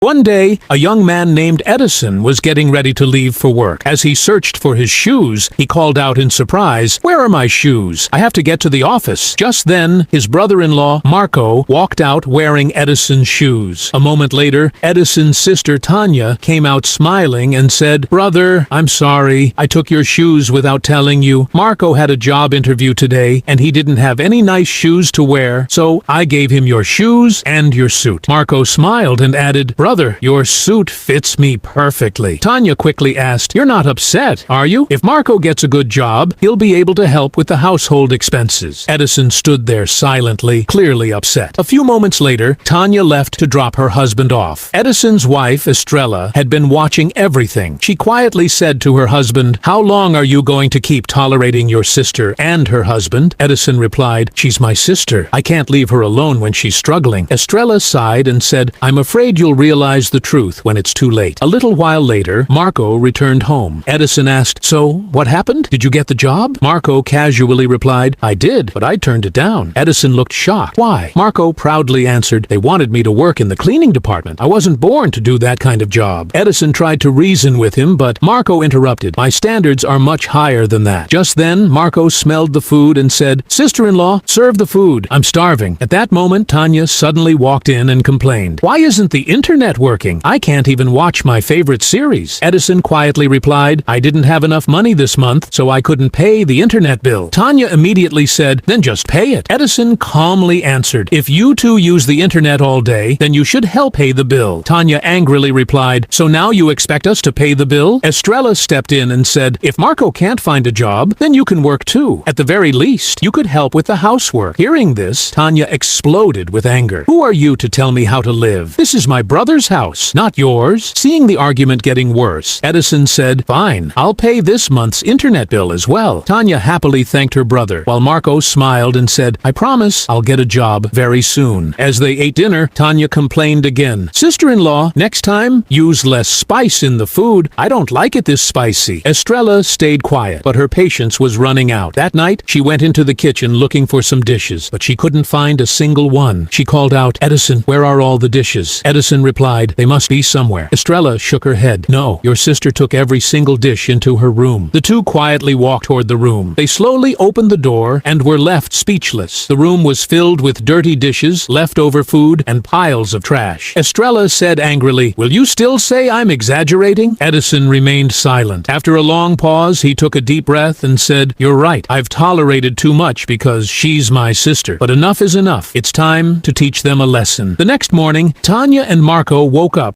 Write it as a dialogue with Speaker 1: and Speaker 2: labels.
Speaker 1: One day, a young man named Edison was getting ready to leave for work. As he searched for his shoes, he called out in surprise, "Where are my shoes? I have to get to the office." Just then, his brother-in-law, Marco, walked out wearing Edison's shoes. A moment later, Edison's sister, Tanya, came out smiling and said, "Brother, I'm sorry. I took your shoes without telling you. Marco had a job interview today, and he didn't have any nice shoes to wear, so I gave him your shoes and your suit." Marco smiled and added, "Brother, your suit fits me perfectly." Tanya quickly asked, "You're not upset, are you? If Marco gets a good job, he'll be able to help with the household expenses." Edison stood there silently, clearly upset. A few moments later, Tanya left to drop her husband off. Edison's wife, Estrella, had been watching everything. She quietly said to her husband, "How long are you going to keep tolerating your sister and her husband?" Edison replied, "She's my sister. I can't leave her alone when she's struggling." Estrella sighed and said, "I'm afraid you'll realize the truth when it's too late." A little while later, Marco returned home. Edison asked, "So, what happened? Did you get the job?" Marco casually replied, "I did, but I turned it down." Edison looked shocked. "Why?" Marco proudly answered, "They wanted me to work in the cleaning department. I wasn't born to do that kind of job." Edison tried to reason with him, but Marco interrupted. "My standards are much higher than that." Just then, Marco smelled the food and said, "Sister-in-law, serve the food. I'm starving." At that moment, Tanya suddenly walked in and complained, "Why isn't the internet working? I can't even watch my favorite series." Edison quietly replied, "I didn't have enough money this month, so I couldn't pay the internet bill." Tanya immediately said, "Then just pay it." Edison calmly answered, "If you two use the internet all day, then you should help pay the bill." Tanya angrily replied, "So now you expect us to pay the bill?" Estrella stepped in and said, "If Marco can't find a job, then you can work too. At the very least, you could help with the housework." Hearing this, Tanya exploded with anger. "Who are you to tell me how to live? This is my brother's house, not yours." Seeing the argument getting worse, Edison said, "Fine, I'll pay this month's internet bill as well." Tanya happily thanked her brother, while Marco smiled and said, "I promise I'll get a job very soon." As they ate dinner, Tanya complained again, "Sister-in-law, next time, use less spice in the food. I don't like it this spicy." Estrella stayed quiet, but her patience was running out. That night, she went into the kitchen looking for some dishes, but she couldn't find a single one. She called out, "Edison, where are all the dishes?" Edison replied, "They must be somewhere." Estrella shook her head. "No, your sister took every single dish into her room." The two quietly walked toward the room. They slowly opened the door and were left speechless. The room was filled with dirty dishes, leftover food, and piles of trash. Estrella said angrily, "Will you still say I'm exaggerating?" Edison remained silent. After a long pause, he took a deep breath and said, "You're right. I've tolerated too much because she's my sister. But enough is enough. It's time to teach them a lesson." The next morning, Tanya and Marco woke up